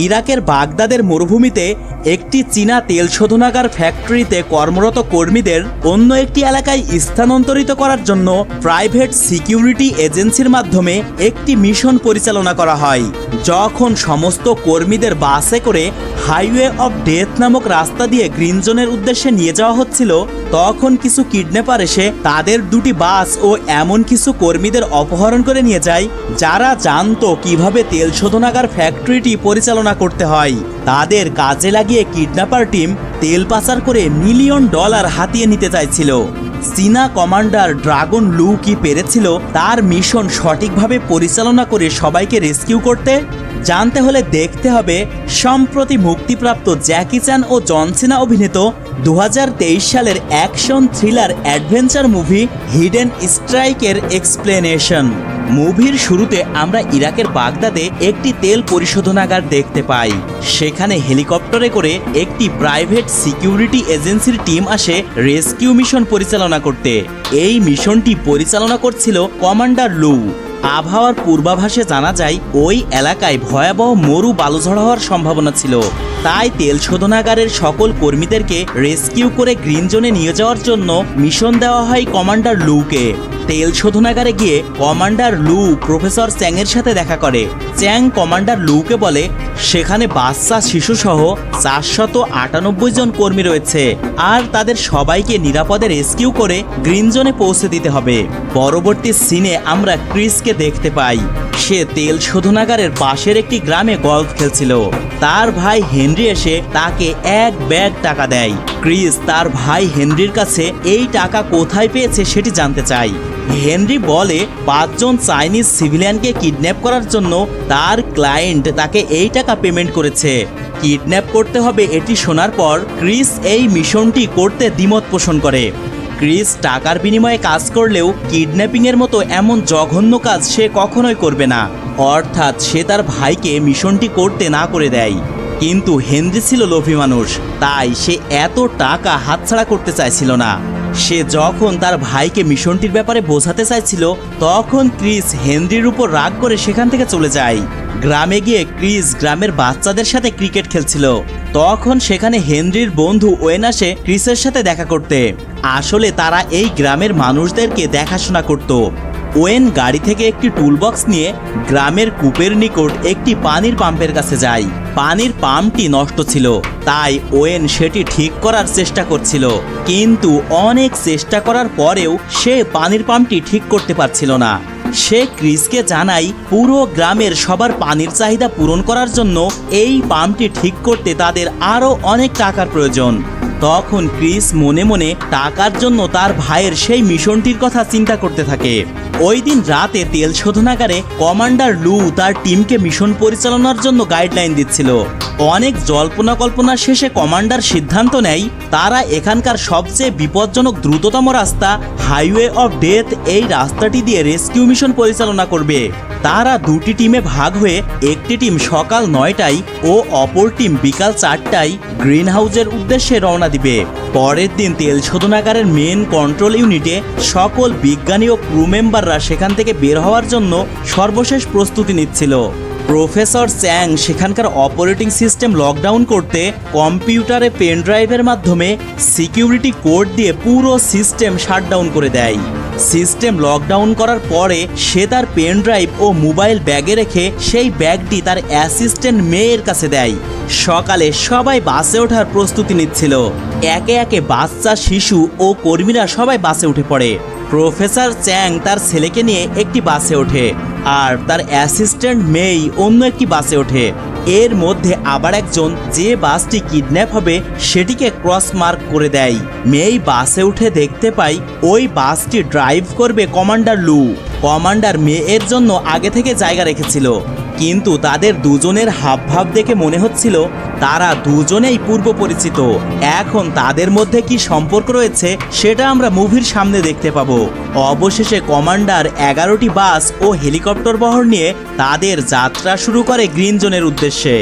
ইরাকের বাগদাদের মরুভূমিতে একটি চীনা তেল শোধনাগার ফ্যাক্টরিতে কর্মরত কর্মীদের অন্য একটি এলাকায় স্থানান্তরিত করার জন্য প্রাইভেট সিকিউরিটি এজেন্সির মাধ্যমে একটি মিশন পরিচালনা করা হয়। যখন সমস্ত কর্মীদের বাসে করে হাইওয়ে অফ ডেথ নামক রাস্তা দিয়ে গ্রিন জোনের উদ্দেশ্যে নিয়ে যাওয়া হচ্ছিল, তখন কিছু কিডন্যাপার এসে তাদের দুটি বাস ও এমন কিছু কর্মীদের অপহরণ করে নিয়ে যায় যারা জানতো কিভাবে তেল শোধনাগার ফ্যাক্টরিটি পরিচালনা করতে হয়। তাদের কাজে লাগিয়ে কিডন্যাপার টিম তেল পাচার করে $1 মিলিয়ন হাতিয়ে নিতে চাইছিল। চীনা কমান্ডার ড্রাগন লু কি পেরেছিল তার মিশন সঠিকভাবে পরিচালনা করে সবাইকে রেস্কিউ করতে? জানতে হলে দেখতে হবে সম্প্রতি মুক্তিপ্রাপ্ত জ্যাকি চ্যান ও জন সিনা অভিনীত 2023 সালের action thriller adventure movie hidden স্ট্রাইকের এক্সপ্লেনেশন। মুভির শুরুতে আমরা ইরাকের বাগদাদে একটি তেল পরিশোধনাগার দেখতে পাই। সেখানে হেলিকপ্টারে করে একটি প্রাইভেট সিকিউরিটি এজেন্সির টিম আসে রেস্কিউ মিশন পরিচালনা করতে। এই মিশনটি পরিচালনা করছিল কমান্ডার লু। আবহাওয়ার পূর্বাভাসে জানা যায় ওই এলাকায় ভয়াবহ মরু বালুঝড় হওয়ার সম্ভাবনা ছিল। তাই তেল শোধনাগারের সকল কর্মীদেরকে রেস্কিউ করে গ্রিন জোনে নিয়ে যাওয়ার জন্য মিশন দেওয়া হয় কমান্ডার লুকে। তেল শোধনাগারে গিয়ে কমান্ডার লু প্রফেসর চ্যাংয়ের সাথে দেখা করে। চ্যাং কমান্ডার লুকে বলে সেখানে বাচ্চা শিশুসহ 498 জন কর্মী রয়েছে আর তাদের সবাইকে নিরাপদে রেস্কিউ করে গ্রিন জোনে পৌঁছে দিতে হবে। পরবর্তী সিনে আমরা ক্রিসকে দেখতে পাই। সে তেল শোধনাগারের পাশের একটি গ্রামে গলফ খেলছিল। তার ভাই হেনরি এসে তাকে এক ব্যাগ টাকা দেয়। ক্রিস তার ভাই হেনরির কাছে এই টাকা কোথায় পেয়েছে সেটি জানতে চায়। হেনরি বলে 5 জন চাইনিজ সিভিলিয়ানকে কিডন্যাপ করার জন্য তার ক্লায়েন্ট তাকে এই টাকা পেমেন্ট করেছে। কিডন্যাপ করতে হবে এটি শোনার পর ক্রিস এই মিশনটি করতে দ্বিমত পোষণ করে। ক্রিস টাকার বিনিময়ে কাজ করলেও কিডন্যাপিংয়ের মতো এমন জঘন্য কাজ সে কখনোই করবে না। অর্থাৎ সে তার ভাইকে মিশনটি করতে না করে দেয়। কিন্তু হেনরি ছিল লোভী মানুষ, তাই সে এত টাকা হাতছাড়া করতে চাইছিল না। সে যখন তার ভাইকে মিশনটির ব্যাপারে বোঝাতে চাইছিল তখন ক্রিস হেনরির উপর রাগ করে সেখান থেকে চলে যায়। গ্রামে গিয়ে ক্রিস গ্রামের বাচ্চাদের সাথে ক্রিকেট খেলছিল। তখন সেখানে হেনরির বন্ধু ওয়েন আসে ক্রিসের সাথে দেখা করতে। আসলে তারা এই গ্রামের মানুষদেরকে দেখাশোনা করত। ওয়েন গাড়ি থেকে একটি টুলবক্স নিয়ে গ্রামের কূপের নিকট একটি পানির পাম্পের কাছে যায়। পানির পাম্পটি নষ্ট ছিল, তাই ওয়েন সেটি ঠিক করার চেষ্টা করছিল। কিন্তু অনেক চেষ্টা করার পরেও সে পানির পাম্পটি ঠিক করতে পারছিল না। সে ক্রিসকে জানায় পুরো গ্রামের সবার পানির চাহিদা পূরণ করার জন্য এই পাম্পটি ঠিক করতে তাদের আরও অনেক টাকার প্রয়োজন। তখন ক্রিস মনে মনে টাকার জন্য তার ভাইয়ের সেই মিশনটির কথা চিন্তা করতে থাকে। ওই দিন রাতে তেল শোধনাগারে কমান্ডার লু তার টিমকে মিশন পরিচালনার জন্য গাইডলাইন দিচ্ছিল। অনেক জল্পনা কল্পনা শেষে কমান্ডার সিদ্ধান্ত নেয় তারা এখানকার সবচেয়ে বিপজ্জনক দ্রুততম রাস্তা হাইওয়ে অফ ডেথ এই রাস্তাটি দিয়ে রেস্কিউ মিশন পরিচালনা করবে। তারা দুটি টিমে ভাগ হয়ে একটি টিম সকাল 9টায় ও অপর টিম বিকাল 4টায় গ্রিন হাউসের উদ্দেশ্যে রওনা দিবে। পরের দিন তেল শোধনাগারের মেন কন্ট্রোল ইউনিটে সকল বিজ্ঞানী ও ক্রু মেম্বাররা সেখান থেকে বের হওয়ার জন্য সর্বশেষ প্রস্তুতি নিচ্ছিল। প্রফেসর চ্যাং সেখানকার অপারেটিং সিস্টেম লকডাউন করতে কম্পিউটারে পেন ড্রাইভের মাধ্যমে সিকিউরিটি কোড দিয়ে পুরো সিস্টেম শাটডাউন করে দেয়। সিস্টেম লকডাউন করার পরে সে তার পেন ড্রাইভ ও মোবাইল ব্যাগে রেখে সেই ব্যাগটি তার অ্যাসিস্ট্যান্ট মেয়ের কাছে দেয়। সকালে সবাই বাসে ওঠার প্রস্তুতি নিচ্ছিল। একে একে বাচ্চা, শিশু ও কর্মীরা সবাই বাসে উঠে পড়ে। প্রফেসর চ্যাং তার ছেলেকে নিয়ে একটি বাসে ওঠে আর তার অ্যাসিস্ট্যান্ট মেই অন্য একটি বাসে ওঠে। এর মধ্যে আবার একজন যে বাসটি কিডন্যাপ হবে সেটিকে ক্রস মার্ক করে দেয়। মেই বাসে উঠে দেখতে পায় ওই বাসটি ড্রাইভ করবে কমান্ডার লু। কমান্ডার মেয়ের জন্য আগে থেকে জায়গা রেখেছিল, কিন্তু তাদের দুজনের হাবভাব দেখে মনে হচ্ছিল তারা দুজনেই পূর্ব পরিচিত। এখন তাদের মধ্যে কি সম্পর্ক রয়েছে সেটা আমরা মুভির সামনে দেখতে পাবো। অবশেষে কমান্ডার 11টি বাস ও হেলিকপ্টার বহর নিয়ে তাদের যাত্রা শুরু করে গ্রিন জোনের উদ্দেশ্যে।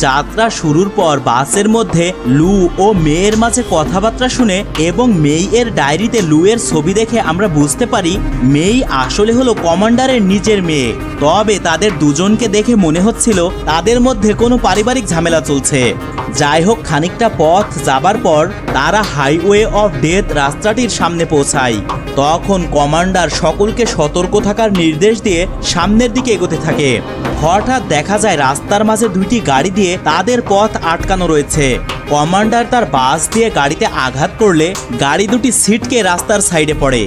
যাত্রা শুরুর পর বাসের মধ্যে লু ও মেয়ের মাঝে কথাবার্তা শুনে এবং মেই এর ডায়েরিতে লু এর ছবি দেখে আমরা বুঝতে পারি মেই আসলে হলো কমান্ডারের নিজের মেয়ে। তবে তাদের দুজনকে দেখে মনে হচ্ছিল তাদের মধ্যে কোনো পারিবারিক ঝামেলা চলছে। যাই হোক, খানিকটা পথ যাবার পর তারা হাইওয়ে অফ ডেথ রাস্তাটির সামনে পৌঁছায়। তখন কমান্ডার সকলকে সতর্ক থাকার নির্দেশ দিয়ে সামনের দিকে এগোতে থাকে। হঠাৎ দেখা যায় রাস্তার মাঝে দুইটি গাড়ি দিয়ে তাদের পথ আটকানো রয়েছে। কমান্ডার তার বাস দিয়ে গাড়িতে আঘাত করলে গাড়ি দুটি ছিটকে রাস্তার সাইডে পড়ে।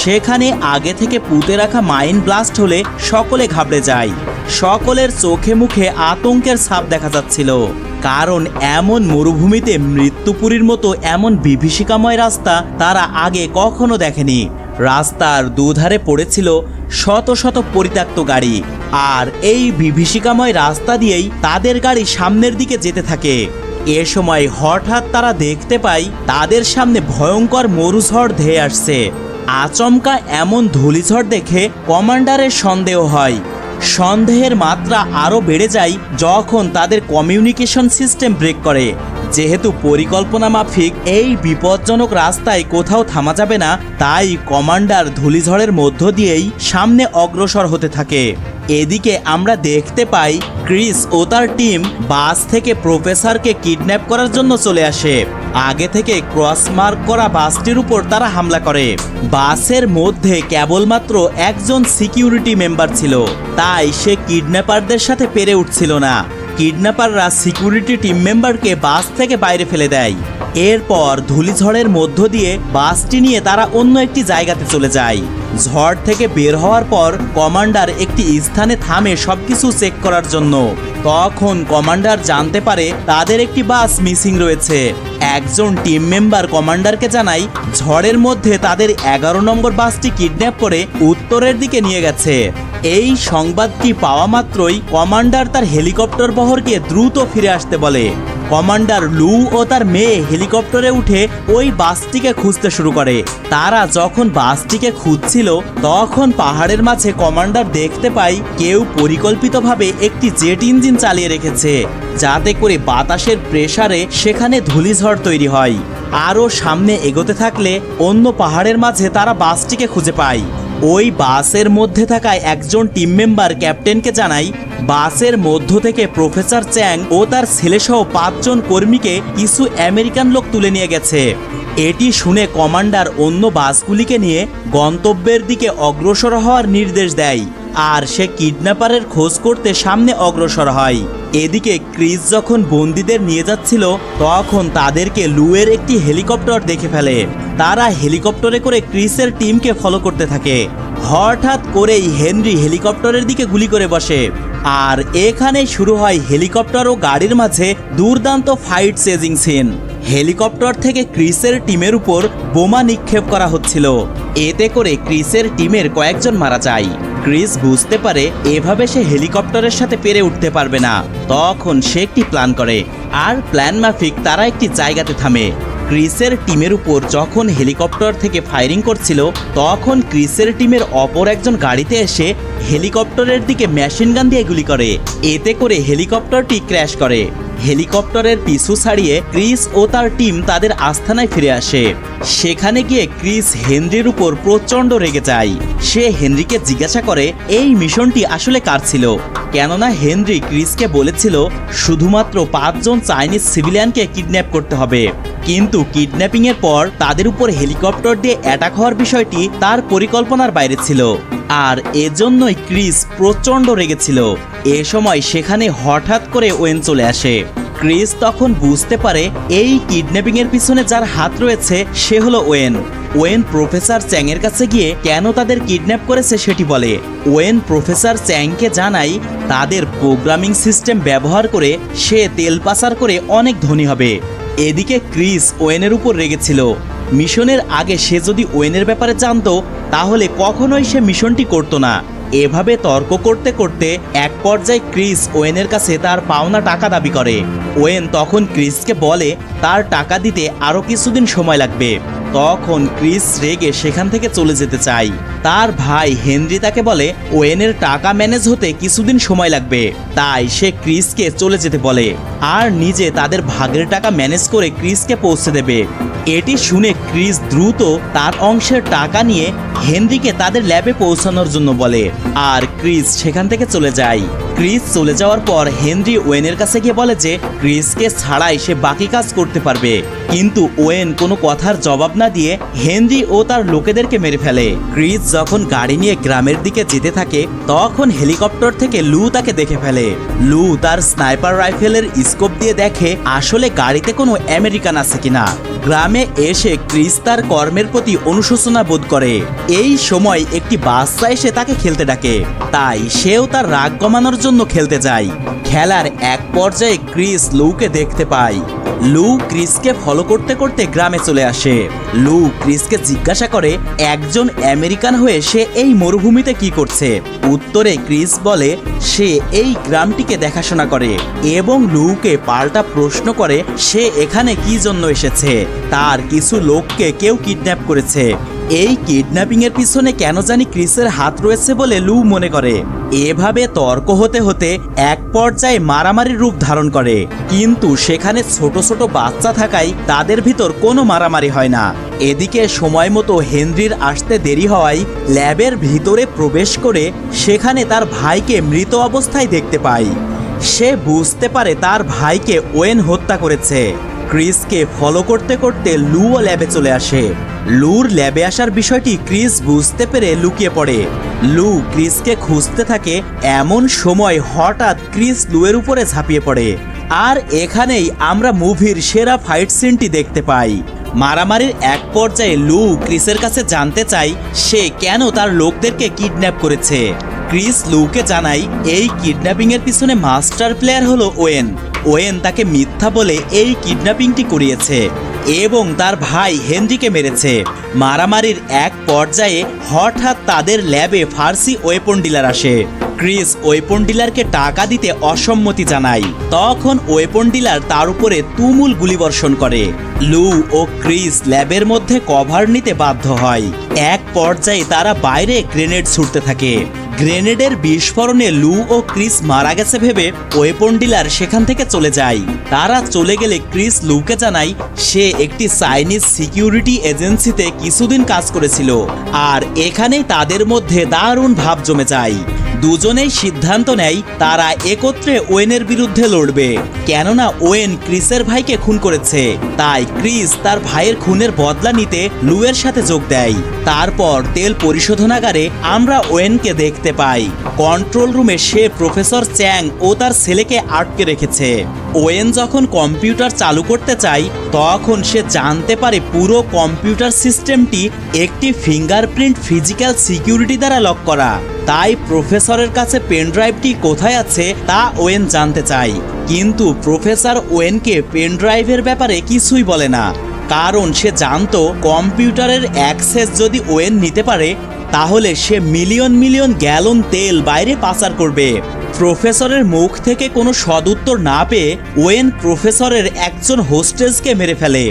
সেখানে আগে থেকে পুঁতে রাখা মাইন ব্লাস্ট হলে সকলে ঘাবড়ে যায়। সকলের চোখে মুখে আতঙ্কের ছাপ দেখা যাচ্ছিল, কারণ এমন মরুভূমিতে মৃত্যুপুরীর মতো এমন বিভীষিকাময় রাস্তা তারা আগে কখনো দেখেনি। রাস্তার দুধারে পড়েছিল শত শত পরিত্যক্ত গাড়ি, আর এই বিভীষিকাময় রাস্তা দিয়েই তাদের গাড়ি সামনের দিকে যেতে থাকে। এ সময় হঠাৎ তারা দেখতে পায় তাদের সামনে ভয়ঙ্কর মরুঝড় ধেয়ে আসছে। আচমকা এমন ধূলিঝড় দেখে কমান্ডারের সন্দেহ হয়। সন্দেহের মাত্রা আরও বেড়ে যায় যখন তাদের কমিউনিকেশন সিস্টেম ব্রেক করে। যেহেতু পরিকল্পনা মাফিক এই বিপজ্জনক রাস্তায় কোথাও থামা যাবে না, তাই কমান্ডার ধূলিঝড়ের মধ্য দিয়েই সামনে অগ্রসর হতে থাকে। এদিকে আমরা দেখতে পাই ক্রিস ও তার টিম বাস থেকে প্রফেসরকে কিডন্যাপ করার জন্য চলে আসে। আগে থেকে ক্রস মার্ক করা বাসটির উপর তারা হামলা করে। বাসের মধ্যে কেবলমাত্র একজন সিকিউরিটি মেম্বার ছিল, তাই সে কিডন্যাপারদের সাথে পেরে উঠছিল না। কিডন্যাপাররা সিকিউরিটি টিম মেম্বারকে বাস থেকে বাইরে ফেলে দেয়। এরপর ধূলিঝড়ের মধ্য দিয়ে বাসটি নিয়ে তারা অন্য একটি জায়গাতে চলে যায়। ঝড় থেকে বের হওয়ার পর কমান্ডার একটি স্থানে থামে সবকিছু চেক করার জন্য। তখন কমান্ডার জানতে পারে তাদের একটি বাস মিসিং রয়েছে। একজন টিম মেম্বার কমান্ডারকে জানায় ঝড়ের মধ্যে তাদের 11 নম্বর বাসটি কিডন্যাপ করে উত্তরের দিকে নিয়ে গেছে। এই সংবাদটি পাওয়া মাত্রই কমান্ডার তার হেলিকপ্টার বহরকে দ্রুত ফিরে আসতে বলে। কমান্ডার লু ও তার মেয়ে হেলিকপ্টারে উঠে ওই বাসটিকে খুঁজতে শুরু করে। তারা যখন বাসটিকে খুঁজছিল তখন পাহাড়ের মাঝে কমান্ডার দেখতে পায় কেউ পরিকল্পিতভাবে একটি জেট ইঞ্জিন চালিয়ে রেখেছে, যাতে করে বাতাসের প্রেসারে সেখানে ধূলিঝড় তৈরি হয়। আরও সামনে এগোতে থাকলে অন্য পাহাড়ের মাঝে তারা বাসটিকে খুঁজে পায়। ওই বাসের মধ্যে থাকা একজন টিম মেম্বার ক্যাপ্টেনকে জানায় বাসের মধ্য থেকে প্রফেসর চ্যাং ও তার ছেলেসহ 5 জন কর্মীকে কিছু আমেরিকান লোক তুলে নিয়ে গেছে। এটি শুনে কমান্ডার অন্য বাসগুলিকে নিয়ে গন্তব্যের দিকে অগ্রসর হওয়ার নির্দেশ দেয়, আর সে কিডন্যাপারের খোঁজ করতে সামনে অগ্রসর হয়। এদিকে ক্রিস যখন বন্দীদের নিয়ে যাচ্ছিল তখন তাদেরকে লুয়ের একটি হেলিকপ্টার দেখে ফেলে। তারা হেলিকপ্টারে করে ক্রিসের টিমকে ফলো করতে থাকে। হঠাৎ করেই হেনরি হেলিকপ্টারের দিকে গুলি করে বসে, আর এখানেই শুরু হয় হেলিকপ্টার ও গাড়ির মাঝে দুর্দান্ত ফাইট চেজিং সিন। হেলিকপ্টার থেকে ক্রিসের টিমের উপর বোমা নিক্ষেপ করা হচ্ছিল। এতে করে ক্রিসের টিমের কয়েকজন মারা যায়। ক্রিস বুঝতে পারে এভাবে সে হেলিকপ্টারের সাথে পেরে উঠতে পারবে না। তখন সে একটি প্ল্যান করে, আর প্ল্যান মাফিক তারা একটি জায়গাতে থামে। ক্রিসের টিমের উপর যখন হেলিকপ্টার থেকে ফায়ারিং করছিল তখন ক্রিসের টিমের অপর একজন গাড়িতে এসে হেলিকপ্টারের দিকে মেশিন গান দিয়ে গুলি করে। এতে করে হেলিকপ্টারটি ক্র্যাশ করে। হেলিকপ্টারের পিছু ছাড়িয়ে ক্রিস ও তার টিম তাদের আস্তানায় ফিরে আসে। সেখানে গিয়ে ক্রিস হেনরির উপর প্রচণ্ড রেগে যায়। সে হেনরিকে জিজ্ঞাসা করে এই মিশনটি আসলে কার ছিল, কেননা হেনরি ক্রিসকে বলেছিল শুধুমাত্র 5 জন চাইনিজ সিভিলিয়ানকে কিডন্যাপ করতে হবে। কিন্তু কিডন্যাপিং এর পর তাদের উপর হেলিকপ্টার দিয়ে অ্যাটাক হওয়ার বিষয়টি তার পরিকল্পনার বাইরে ছিল, আর এজন্যই ক্রিস প্রচণ্ড রেগেছিল। এ সময় সেখানে হঠাৎ করে ওয়েন চলে আসে। ক্রিস তখন বুঝতে পারে এই কিডন্যাপিং এর পিছনে যার হাত রয়েছে সে হলো ওয়েন। ওয়েন প্রফেসর চ্যাংয়ের কাছে গিয়ে কেন তাদের কিডন্যাপ করেছে সেটি বলে। ওয়েন প্রফেসর চ্যাংকে জানায় তাদের প্রোগ্রামিং সিস্টেম ব্যবহার করে সে তেল পাচার করে অনেক ধনী হবে। এদিকে ক্রিস ওয়েনের উপর রেগেছিল। মিশনের আগে সে যদি ওয়েনের ব্যাপারে জানতো তাহলে কখনোই সে মিশনটি করতো না। এভাবে তর্ক করতে করতে এক পর্যায়ে ক্রিস ওয়েনের কাছে তার পাওনা টাকা দাবি করে। ওয়েন তখন ক্রিসকে বলে তার টাকা দিতে আরো কিছুদিন সময় লাগবে। তখন ক্রিস রেগে সেখান থেকে চলে যেতে চায়। তার ভাই হেনরি তাকে বলে ওয়েনের টাকা ম্যানেজ হতে কিছুদিন সময় লাগবে, তাই সে ক্রিসকে চলে যেতে বলে আর নিজে তাদের ভাগের টাকা ম্যানেজ করে ক্রিসকে পৌঁছে দেবে। এটি শুনে ক্রিস দ্রুত তার অংশের টাকা নিয়ে হেনরিকে তাদের ল্যাবে পৌঁছানোর জন্য বলে আর ক্রিস সেখান থেকে চলে যায়। ক্রিস চলে যাওয়ার পর হেনরি ওয়েনের কাছে গিয়ে বলে যে ক্রিসকে ছাড়াই সে বাকি কাজ করতে পারবে, কিন্তু ওয়েন কোনো কথার জবাব না দিয়ে হেনরি ও তার লোকেদেরকে মেরে ফেলে। ক্রিস যখন গাড়ি নিয়ে গ্রামের দিকে যেতে থাকে তখন হেলিকপ্টার থেকে লু তাকে দেখে ফেলে। লু তার স্নাইপার রাইফেলের স্কোপ দিয়ে দেখে আসলে গাড়িতে কোনো আমেরিকান আছে কিনা। গ্রামে এসে ক্রিস তার কর্মের প্রতি অনুশোচনা বোধ করে। এই সময় একটি বাচ্চা এসে তাকে খেলতে ডাকে, তাই সেও তার রাগ কমানোর জন্য খেলতে যায়। খেলার এক পর্যায়ে ক্রিস লুকে দেখতে পায়। লু ক্রিসকে ফলো করতে করতে গ্রামে চলে আসে। লু ক্রিসকে জিজ্ঞাসা করে একজন আমেরিকান হয়ে সে এই মরুভূমিতে কি করছে। উত্তরে ক্রিস বলে সে এই গ্রামটিকে দেখাশোনা করে এবং লুকে পাল্টা প্রশ্ন করে সে এখানে কি জন্য এসেছে। তার কিছু লোককে কেউ কিডন্যাপ করেছে। এই কিডন্যাপিং এর পিছনে কেন জানি ক্রিসের হাত রয়েছে বলে লু মনে করে। এভাবে তর্ক হতে হতে এক পর্যায়ে মারামারির রূপ ধারণ করে, কিন্তু সেখানে ছোট ছোট বাচ্চা থাকায় তাদের ভিতর কোনো মারামারি হয় না। এদিকে সময় মতো হেনরির আসতে দেরি হওয়ায় ল্যাবের ভিতরে প্রবেশ করে সেখানে তার ভাইকে মৃত অবস্থায় দেখতে পায়। সে বুঝতে পারে তার ভাইকে ওয়েন হত্যা করেছে। ক্রিসকে ফলো করতে করতে লুও ল্যাবে চলে আসে। লুর ল্যাবে আসার বিষয়টি ক্রিস বুঝতে পেরে লুকিয়ে পড়ে। লু ক্রিসকে খুঁজতে থাকে, এমন সময় হঠাৎ ক্রিস লুয়ের উপরে ঝাঁপিয়ে পড়ে। আর এখানেই আমরা মুভির সেরা ফাইট সিনটি দেখতে পাই। মারামারির এক পর্যায়ে লু ক্রিসের কাছে জানতে চায় সে কেন তার লোকদেরকে কিডন্যাপ করেছে। ক্রিস লুকে জানায় এই কিডন্যাপিং এর পিছনে মাস্টার প্লেয়ার হলো ওয়েন। ওয়েন তাকে মিথ্যা বলে এই কিডন্যাপিংটি করিয়েছে এবং তার ভাই হেনরিকে মেরেছে। মারামারির এক পর্যায়ে হঠাৎ তাদের ল্যাবে ফার্সি ওয়েপন ডিলার আসে। ক্রিস ওয়েপন ডিলারকে টাকা দিতে অসম্মতি জানায়। তখন ওয়েপন ডিলার তার উপরে তুমুল গুলিবর্ষণ করে। লু ও ক্রিস ল্যাবের মধ্যে কভার নিতে বাধ্য হয়। এক পর্যায়ে তারা বাইরে গ্রেনেড ছুটতে থাকে। গ্রেনেডের বিস্ফোরণে লু ও ক্রিস মারা গেছে ভেবে ওয়েপন ডিলার সেখান থেকে চলে যায়। তারা চলে গেলে ক্রিস লুকে জানায় সে একটি চাইনিজ সিকিউরিটি এজেন্সিতে কিছুদিন কাজ করেছিল আর এখানেই তাদের মধ্যে দারুণ ভাব জমে যায়। দুজনেই সিদ্ধান্ত নেয় তারা একত্রে ওয়েনের বিরুদ্ধে লড়বে, কেননা ওয়েন ক্রিসের ভাইকে খুন করেছে। তাই ক্রিস তার ভাইয়ের খুনের বদলা নিতে লুয়ের সাথে যোগ দেয়। তারপর তেল পরিশোধনাগারে আমরা ওয়েনকে দেখতে পাই। কন্ট্রোল রুমে সে প্রফেসর চ্যাং ও তার ছেলেকে আটকে রেখেছে। ওয়েন যখন কম্পিউটার চালু করতে চায় তখন সে জানতে পারে পুরো কম্পিউটার সিস্টেমটি একটি ফিঙ্গারপ্রিন্ট ফিজিক্যাল সিকিউরিটি দ্বারা লক করা। তাই প্রফেসরের কাছে পেনড্রাইভটি কোথায় আছে তা ওয়েন জানতে চায়, কিন্তু প্রফেসর ওয়েনকে পেনড্রাইভের ব্যাপারে কিছুই বলে না, কারণ সে জানতো কম্পিউটারের অ্যাক্সেস যদি ওয়েন নিতে পারে তাহলে সে মিলিয়ন মিলিয়ন গ্যালন তেল বাইরে পাচার করবে। প্রফেসরের মুখ থেকে কোনো সদুত্তর না পেয়ে ওয়েন প্রফেসরের একজন হোস্টেসকে মেরে ফেলে।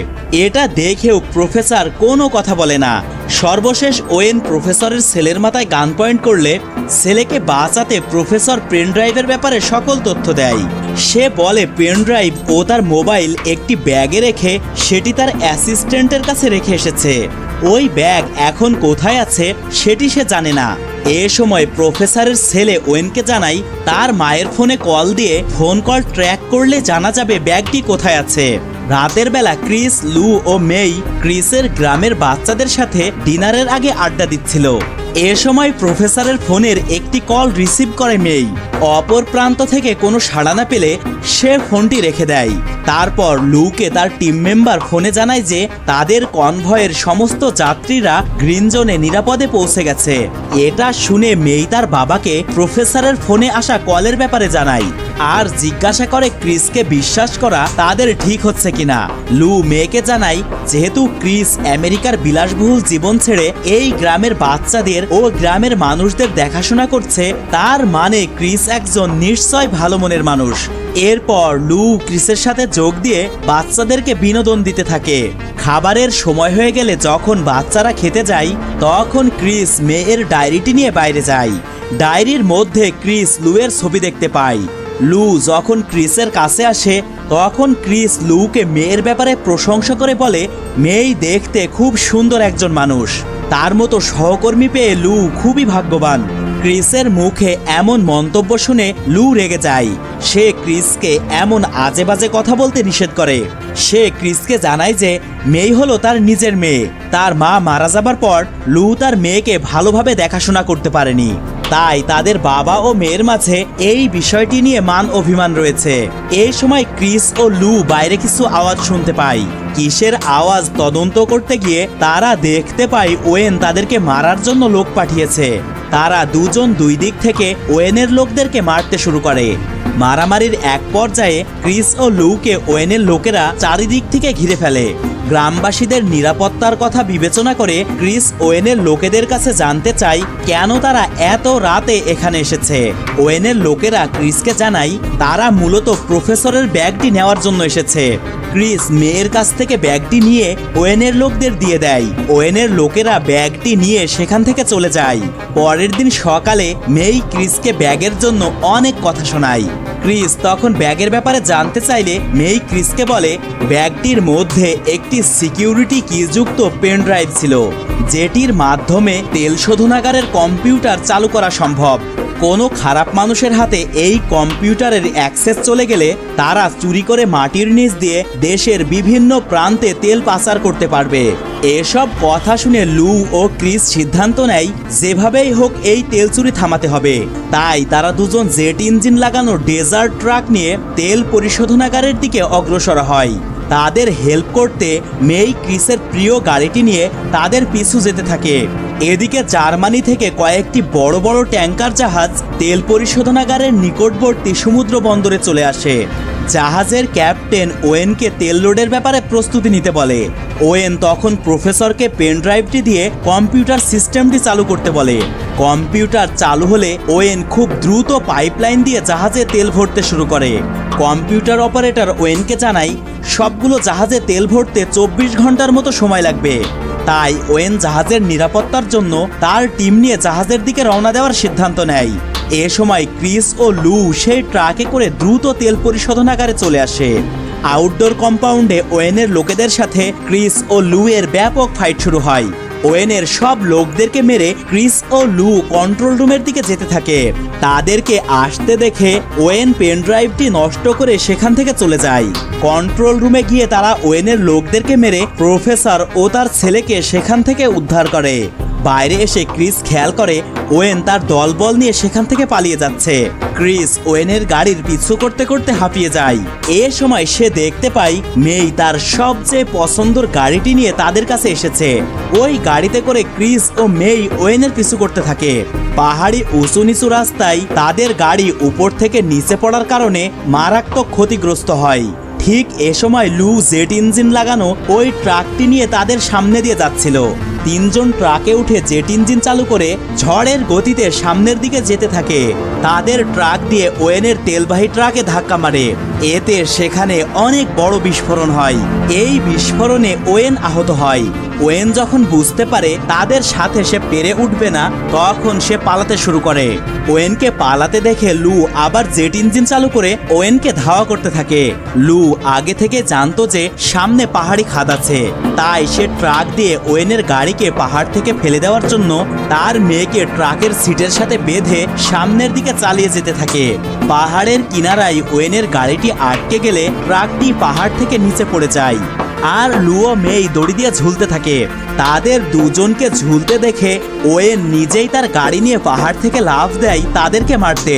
এটা দেখেও প্রফেসর কোনো কথা বলে না। সর্বশেষ ওয়েন প্রফেসরের ছেলের মাথায় গান পয়েন্ট করলে ছেলেকে বাঁচাতে প্রফেসর পেনড্রাইভের ব্যাপারে সকল তথ্য দেয়। সে বলে পেনড্রাইভ ও তার মোবাইল একটি ব্যাগে রেখে সেটি তার অ্যাসিস্ট্যান্টের কাছে রেখে এসেছে। ওই ব্যাগ এখন কোথায় আছে সেটি সে জানে না। এ সময় প্রফেসরের ছেলে ওয়েনকে জানায় তার মায়ের ফোনে কল দিয়ে ফোন কল ট্র্যাক করলে জানা যাবে ব্যাগটি কোথায় আছে। রাতের বেলা ক্রিস, লু ও মেই ক্রিসের গ্রামের বাচ্চাদের সাথে ডিনারের আগে আড্ডা দিচ্ছিল। এ সময় প্রফেসরের ফোনের একটি কল রিসিভ করে মেই। অপর প্রান্ত থেকে কোনো সাড়া না পেলে সে ফোনটি রেখে দেয়। তারপর লুকে তার টিম মেম্বার ফোনে জানায় যে তাদের কনভয়ের সমস্ত যাত্রীরা গ্রিন জোনে নিরাপদে পৌঁছে গেছে। এটা শুনে মেই তার বাবাকে প্রফেসরের ফোনে আসা কলের ব্যাপারে জানায় আর জিজ্ঞাসা করে ক্রিসকে বিশ্বাস করা তাদের ঠিক হচ্ছে কিনা। লু মেয়েকে জানায় যেহেতু ক্রিস আমেরিকার বিলাসবহুল জীবন ছেড়ে এই গ্রামের বাচ্চাদের ও গ্রামের মানুষদের দেখাশোনা করছে, তার মানে ক্রিস একজন নিশ্চয় ভালো মনের মানুষ। এরপর লু ক্রিসের সাথে যোগ দিয়ে বাচ্চাদেরকে বিনোদন দিতে থাকে। খাবারের সময় হয়ে গেলে যখন বাচ্চারা খেতে যায় তখন ক্রিস মেয়ের ডায়েরিটি নিয়ে বাইরে যায়। ডায়েরির মধ্যে ক্রিস লুয়ের ছবি দেখতে পায়। লু যখন ক্রিসের কাছে আসে তখন ক্রিস লুকে মেয়ের ব্যাপারে প্রশংসা করে বলে, মেয়ে দেখতে খুব সুন্দর একজন মানুষ, তার মতো সহকর্মী পেয়ে লু খুবই ভাগ্যবান। ক্রিসের মুখে এমন মন্তব্য শুনে লু রেগে যায়। সে ক্রিসকে এমন আজে বাজে কথা বলতে নিষেধ করে। সে ক্রিসকে জানায় যে মেয়ে হলো তার নিজের মেয়ে। তার মা মারা যাবার পর লু তার মেয়েকে ভালোভাবে দেখাশোনা করতে পারেনি, তাই তাদের বাবা ও মেয়ের মাঝে এই বিষয়টি নিয়ে মান অভিমান রয়েছে। এই সময় ক্রিস ও লু বাইরে কিছু আওয়াজ শুনতে পায়। কিসের আওয়াজ তদন্ত করতে গিয়ে তারা দেখতে পায় ওয়েন তাদেরকে মারার জন্য লোক পাঠিয়েছে। তারা দুজন দুই দিক থেকে ওয়েনের লোকদেরকে মারতে শুরু করে। মারামারির এক পর্যায়ে ক্রিস ও লুকে ওয়েনের লোকেরা চারিদিক থেকে ঘিরে ফেলে। গ্রামবাসীদের নিরাপত্তার কথা বিবেচনা করে ক্রিস ওয়েনের লোকেদের কাছে জানতে চায় কেন তারা এত রাতে এখানে এসেছে। ওয়েনের লোকেরা ক্রিসকে জানায় তারা মূলত প্রফেসরের ব্যাগটি নেওয়ার জন্য এসেছে। ক্রিস মেয়ের কাছ থেকে ব্যাগটি নিয়ে ওয়েনের লোকদের দিয়ে দেয়। ওয়েনের লোকেরা ব্যাগটি নিয়ে সেখান থেকে চলে যায়। পরের দিন সকালে মেই ক্রিসকে ব্যাগের জন্য অনেক কথা শোনায়। ক্রিস তখন ব্যাগের ব্যাপারে জানতে চাইলে মেই ক্রিসকে বলে ব্যাগটির মধ্যে একটি সিকিউরিটি কিযুক্ত পেন ড্রাইভ ছিল, যেটির মাধ্যমে তেল শোধনাগারের কম্পিউটার চালু করা সম্ভব। কোনো খারাপ মানুষের হাতে এই কম্পিউটারের অ্যাক্সেস চলে গেলে তারা চুরি করে মাটির নিচ দিয়ে দেশের বিভিন্ন প্রান্তে তেল পাচার করতে পারবে। এসব কথা শুনে লু ও ক্রিস সিদ্ধান্ত নেয় যেভাবেই হোক এই তেল চুরি থামাতে হবে। তাই তারা দুজন জেট ইঞ্জিন লাগানো ডেজার্ট ট্রাক নিয়ে তেল পরিশোধনাগারের দিকে অগ্রসর হয়। তাদের হেল্প করতে মেই ক্রিসের প্রিয় গাড়িটি নিয়ে তাদের পিছু যেতে থাকে। এদিকে জার্মানি থেকে কয়েকটি বড় বড় ট্যাঙ্কার জাহাজ তেল পরিশোধনাগারের নিকটবর্তী সমুদ্র বন্দরে চলে আসে। জাহাজের ক্যাপ্টেন ওয়েনকে তেল লোডের ব্যাপারে প্রস্তুতি নিতে বলে। ওয়েন তখন প্রফেসরকে পেন ড্রাইভটি দিয়ে কম্পিউটার সিস্টেমটি চালু করতে বলে। কম্পিউটার চালু হলে ওয়েন খুব দ্রুত পাইপলাইন দিয়ে জাহাজে তেল ভরতে শুরু করে। কম্পিউটার অপারেটর ওয়েনকে জানায় সবগুলো জাহাজে তেল ভরতে 24 ঘন্টার মতো সময় লাগবে। তাই ওয়েন জাহাজের নিরাপত্তার জন্য তার টিম নিয়ে জাহাজের দিকে রওনা দেওয়ার সিদ্ধান্ত নেয়। এ সময় ক্রিস ও লু সেই ট্রাকে করে দ্রুত তেল পরিশোধনাগারে চলে আসে। আউটডোর কম্পাউন্ডে ওয়েনের লোকেদের সাথে ক্রিস ও লু এর ব্যাপক ফাইট শুরু হয়। ওয়েনের সব লোকদেরকে মেরে ক্রিস ও লু কন্ট্রোল রুমের দিকে যেতে থাকে। তাদেরকে আসতে দেখে ওয়েন পেন ড্রাইভটি নষ্ট করে সেখান থেকে চলে যায়। কন্ট্রোল রুমে গিয়ে তারা ওয়েনের লোকদেরকে মেরে প্রফেসর ও তার ছেলেকে সেখান থেকে উদ্ধার করে। বাইরে এসে ক্রিস খেয়াল করে ওয়েন তার দলবল নিয়ে সেখান থেকে পালিয়ে যাচ্ছে। ক্রিস ওয়েনের গাড়ির পিছু করতে করতে হাঁপিয়ে যায়। এ সময় সে দেখতে পায় মেই তার সবচেয়ে পছন্দের গাড়িটি নিয়ে তাদের কাছে এসেছে। ওই গাড়িতে করে ক্রিস ও মেই ওয়েনের পিছু করতে থাকে। পাহাড়ি উঁচু নিচু রাস্তায় তাদের গাড়ি উপর থেকে নিচে পড়ার কারণে মারাত্মক ক্ষতিগ্রস্ত হয়। ঠিক এ সময় লু জেট ইঞ্জিন লাগানো ওই ট্রাকটি নিয়ে তাদের সামনে দিয়ে যাচ্ছিল। তিনজন ট্রাকে উঠে জেট ইঞ্জিন চালু করে ঝড়ের গতিতে সামনের দিকে যেতে থাকে। তাদের ট্রাক দিয়ে ওয়েনের তেলবাহী ট্রাকে ধাক্কা মারে। এতে সেখানে অনেক বড় বিস্ফোরণ হয়। এই বিস্ফোরণে ওয়েন আহত হয়। ওয়েন যখন বুঝতে পারে তাদের সাথে সে পেরে উঠবে না, তখন সে পালাতে শুরু করে। ওয়েনকে পালাতে দেখে লু আবার জেট ইঞ্জিন চালু করে ওয়েনকে ধাওয়া করতে থাকে। লু আগে থেকে জানতো যে সামনে পাহাড়ি খাদ আছে, তাই সে ট্রাক দিয়ে ওয়েনের গাড়িকে পাহাড় থেকে ফেলে দেওয়ার জন্য তার মেয়েকে ট্রাকের সিটের সাথে বেঁধে সামনের দিকে চালিয়ে যেতে থাকে। পাহাড়ের কিনারায় ওয়েনের গাড়িটি আটকে গেলে ট্রাকটি পাহাড় থেকে নিচে পড়ে যায়। আর লু ও মেই দড়ি দিয়ে ঝুলতে থাকে। তাদের দুজনকে ঝুলতে দেখে ওয়েন নিজেই তার গাড়ি নিয়ে পাহাড় থেকে লাফ দেয় তাদেরকে মারতে।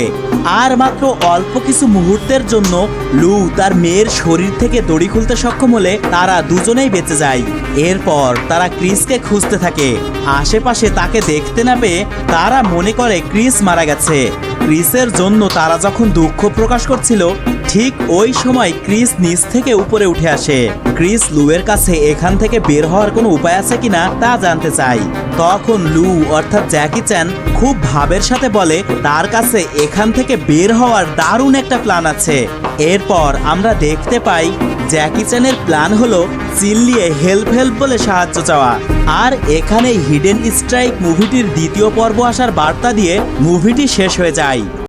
আর মাত্র অল্প কিছু মুহূর্তের জন্য লু তার মেয়ের শরীর থেকে দড়ি খুলতে সক্ষম হলে তারা দুজনেই বেঁচে যায়। এরপর তারা ক্রিসকে খুঁজতে থাকে। আশেপাশে তাকে দেখতে না পেয়ে তারা মনে করে ক্রিস মারা গেছে। ক্রিসের জন্য তারা যখন দুঃখ প্রকাশ করছিল, ঠিক ওই সময় ক্রিস নিচ থেকে উপরে উঠে আসে। ক্রিস লুয়ের কাছে এখান থেকে বের হওয়ার কোনো উপায় আছে কিনা তা জানতে চায়। তখন লু অর্থাৎ জ্যাকি চ্যান খুব ভাবের সাথে বলে তার কাছে এখান থেকে বের হওয়ার দারুণ একটা প্ল্যান আছে। এরপর আমরা দেখতে পাই জ্যাকি চ্যানের প্ল্যান হলো চিল্লিয়ে হেল্প বলে সাহায্য চাওয়া। আর এখানে হিডেন স্ট্রাইক মুভিটির দ্বিতীয় পর্ব আসার বার্তা দিয়ে মুভিটি শেষ হয়ে যায়।